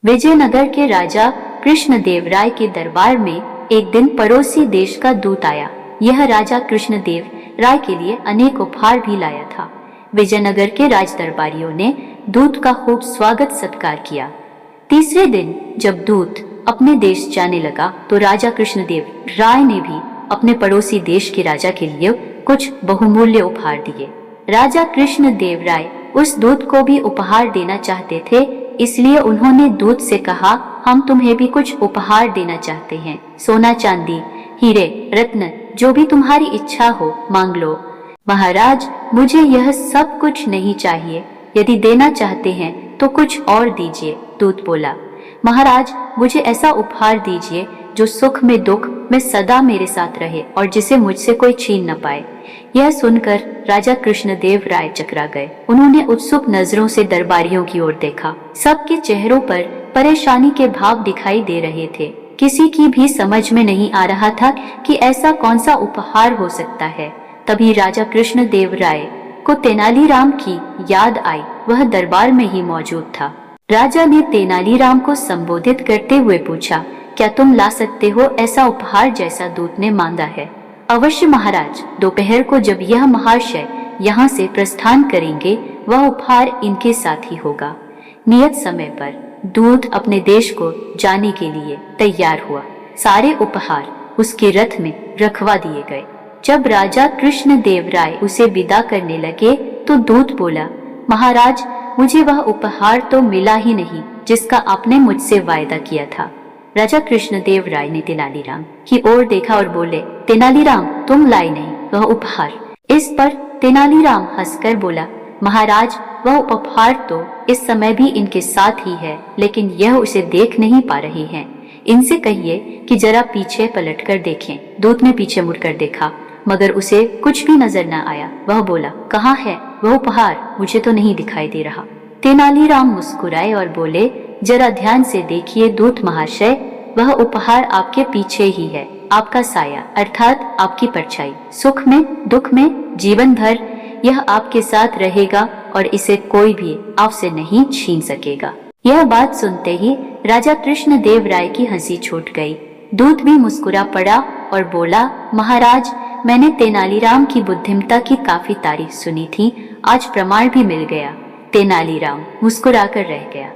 विजयनगर के राजा कृष्णदेव राय के दरबार में एक दिन पड़ोसी देश का दूत आया। यह राजा कृष्णदेव राय के लिए अनेक उपहार भी लाया था। विजयनगर के राज दरबारियों ने दूत का खूब स्वागत सत्कार किया। तीसरे दिन जब दूत अपने देश जाने लगा तो राजा कृष्णदेव राय ने भी अपने पड़ोसी देश के राजा के लिए कुछ बहुमूल्य उपहार दिए। राजा कृष्णदेव राय उस दूत को भी उपहार देना चाहते थे, इसलिए उन्होंने दूत से कहा, हम तुम्हें भी कुछ उपहार देना चाहते हैं। सोना चांदी, हीरे, रत्न, जो भी तुम्हारी इच्छा हो मांग लो। महाराज, मुझे यह सब कुछ नहीं चाहिए। यदि देना चाहते हैं तो कुछ और दीजिए। दूत बोला, महाराज, मुझे ऐसा उपहार दीजिए जो सुख में दुख में सदा मेरे साथ रहे और जिसे मुझसे कोई छीन न पाए। यह सुनकर राजा कृष्णदेव राय चकरा गए। उन्होंने उत्सुक नजरों से दरबारियों की ओर देखा। सबके चेहरों पर परेशानी के भाव दिखाई दे रहे थे। किसी की भी समझ में नहीं आ रहा था कि ऐसा कौन सा उपहार हो सकता है। तभी राजा कृष्णदेव राय को तेनालीराम की याद आई। वह दरबार में ही मौजूद था। राजा ने तेनालीराम को संबोधित करते हुए पूछा, क्या तुम ला सकते हो ऐसा उपहार जैसा दूत ने मांगा है? अवश्य महाराज, दोपहर को जब यह महाशय यहाँ से प्रस्थान करेंगे वह उपहार इनके साथ ही होगा। नियत समय पर दूत अपने देश को जाने के लिए तैयार हुआ। सारे उपहार उसके रथ में रखवा दिए गए। जब राजा कृष्णदेव राय उसे विदा करने लगे तो दूत बोला, महाराज, मुझे वह उपहार तो मिला ही नहीं जिसका आपने मुझसे वायदा किया था। राजा कृष्णदेव राय ने तेनालीराम की ओर देखा और बोले, तेनालीराम, तुम लाए नहीं वह उपहार। इस पर तेनालीराम हंसकर बोला, महाराज, वह उपहार तो इस समय भी इनके साथ ही है, लेकिन यह उसे देख नहीं पा रहे हैं। इनसे कहिए कि जरा पीछे पलट कर देखें। दूत ने पीछे मुड़कर देखा, मगर उसे कुछ भी नजर न आया। वह बोला, कहाँ है वह उपहार? मुझे तो नहीं दिखाई दे रहा। तेनालीराम मुस्कुराए और बोले, जरा ध्यान से देखिए दूत महाशय, वह उपहार आपके पीछे ही है। आपका साया अर्थात आपकी परछाई। सुख में दुख में जीवन भर यह आपके साथ रहेगा और इसे कोई भी आपसे नहीं छीन सकेगा। यह बात सुनते ही राजा कृष्णदेव राय की हंसी छूट गई। दूत भी मुस्कुरा पड़ा और बोला, महाराज, मैंने तेनालीराम की बुद्धिमत्ता की काफी तारीफ सुनी थी, आज प्रमाण भी मिल गया। तेनालीराम मुस्कुराकर रह गया।